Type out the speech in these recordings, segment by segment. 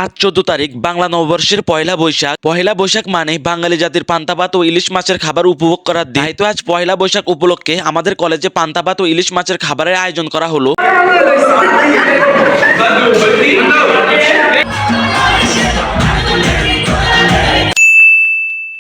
আজ 14 তারিখ বাংলা নববর্ষের পয়লা বৈশাখ। পয়লা বৈশাখ মানে বাঙালি জাতির পান্তা ভাত ও ইলিশ মাছের খাবার উপভোগ করার দিন। তাই তো আজ পয়লা বৈশাখ উপলক্ষে আমাদের কলেজে পান্তা ভাত ও ইলিশ মাছের খাবারের আয়োজন করা হলো।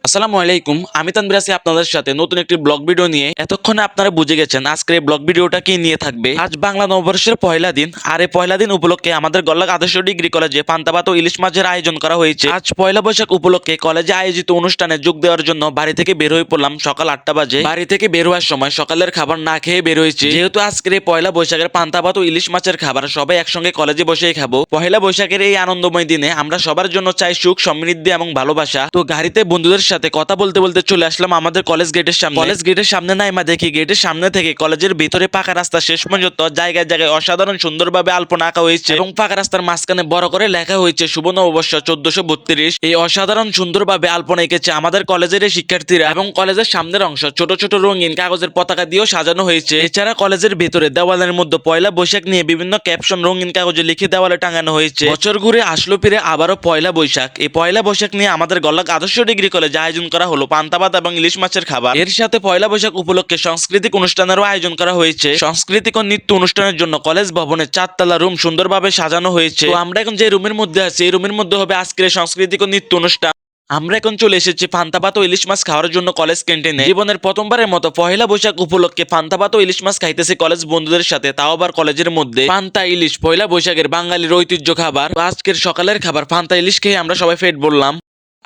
আসসালামু আলাইকুম, আমি তানভীর আছি আপনাদের সাথে নতুন একটি ব্লগ ভিডিও নিয়ে। এতক্ষণে আপনারা বুঝে গেছেন আজকের এই ব্লগ ভিডিওটা কি নিয়ে থাকবে। আজ বাংলা নববর্ষের পয়লা দিন, আর এই পয়লা দিন উপলক্ষে আমাদের গল্লাক আদর্শ ডিগ্রি কলেজে পান্তা ভাত ও ইলিশ মাছের আয়োজন করা হয়েছে। আজ পয়লা বৈশাখ উপলক্ষে কলেজে আয়োজিত অনুষ্ঠানে যোগ দেওয়ার জন্য বাড়ি থেকে বের হয়ে পড়লাম সকাল 8টা বাজে। বাড়ি থেকে বের হওয়ার সময় সকালের খাবার না খেয়ে বের হয়েছে, যেহেতু আজকের এই পয়লা বৈশাখের পান্তা ভাত ও ইলিশ মাছের খাবার সবাই একসঙ্গে কলেজে বসেই খাবো। পয়লা বৈশাখের এই আনন্দময় দিনে আমরা সবার জন্য চাই সুখ, সমৃদ্ধি এবং ভালোবাসা। তো গাড়িতে বন্ধুদের সাথে কথা বলতে বলতে চলে আসলাম আমাদের কলেজ গেটের সামনে। কলেজ গেটের সামনে নাইমা দেখি গেটের সামনে থেকে কলেজের ভিতরে পাকা রাস্তা শেষ পর্যন্ত জায়গায় জায়গায় অসাধারণ সুন্দরভাবে আলপনা আঁকা হয়েছে এবং পাকা রাস্তার মাঝখানে বড় করে লেখা হয়েছে শুভ নববর্ষ 1432। এই অসাধারণ সুন্দরভাবে আলপনা এঁকেছে আমাদের কলেজের শিক্ষার্থীরা এবং কলেজের সামনের অংশ ছোট ছোট রঙিন কাগজের পতাকা দিয়েও সাজানো হয়েছে। এছাড়া কলেজের ভিতরে দেওয়ালের মধ্যে পয়লা বৈশাখ নিয়ে বিভিন্ন ক্যাপশন রঙিন কাগজে লিখে দেওয়ালে টাঙানো হয়েছে। বছর ঘুরে আসলো ফিরে আবারও পয়লা বৈশাখ। এই পয়লা বৈশাখ নিয়ে আমাদের গল্লাক আদর্শ ডিগ্রি কলেজে আয়োজন করা হলো পান্তা ভাত এবং ইলিশ মাছের খাবার। এর সাথে পয়লা বৈশাখ উপলক্ষে সাংস্কৃতিক অনুষ্ঠানেরও আয়োজন করা হয়েছে। সাংস্কৃতিক ও নৃত্য অনুষ্ঠানের জন্য কলেজ ভবনে 4তলা রুম সুন্দরভাবে সাজানো হয়েছে। তো আমরা এখন যে রুমের মধ্যে আছি এই রুমের মধ্যে হবে আজকের সাংস্কৃতিক ও নৃত্য অনুষ্ঠান। আমরা এখন চলে এসেছি পান্তা ভাত ও ইলিশ মাছ খাওয়ার জন্য কলেজ ক্যান্টিনে। জীবনের প্রথমবারের মতো পয়লা বৈশাখ উপলক্ষে পান্তা ভাত ও ইলিশ মাছ খাইতেছি কলেজ বন্ধুদের সাথে, তাও আবার কলেজের মধ্যে। পান্তা ইলিশ পয়লা বৈশাখের বাঙালির ঐতিহ্য খাবার। আজকের সকালের খাবার পান্তা ইলিশ খেয়ে আমরা সবাই পেট ভরলাম।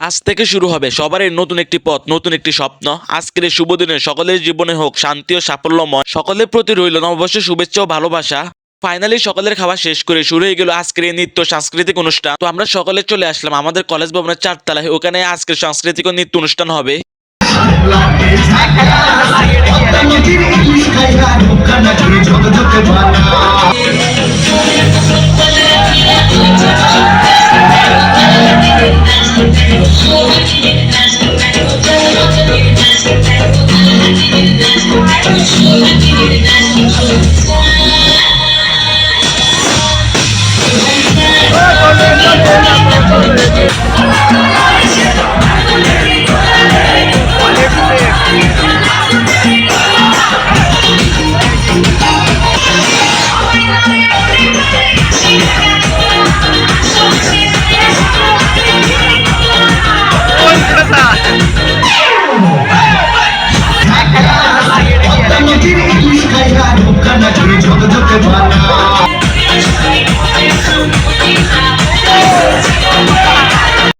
আজ থেকে শুরু হবে সবারই নতুন একটি পথ, নতুন একটি স্বপ্ন। আজকের এই শুভ দিনে সকলের জীবনে হোক শান্তি ও সাফল্যময়। সকলের প্রতি রইল নববর্ষের শুভেচ্ছা ও ভালোবাসা। ফাইনালি সকলের খাবার শেষ করে শুরু হয়ে গেল আজকের এই নৃত্য সাংস্কৃতিক অনুষ্ঠান। তো আমরা সকলে চলে আসলাম আমাদের কলেজ ভবনের 4তলায়। ওখানে আজকের সাংস্কৃতিক ও নৃত্য অনুষ্ঠান হবে।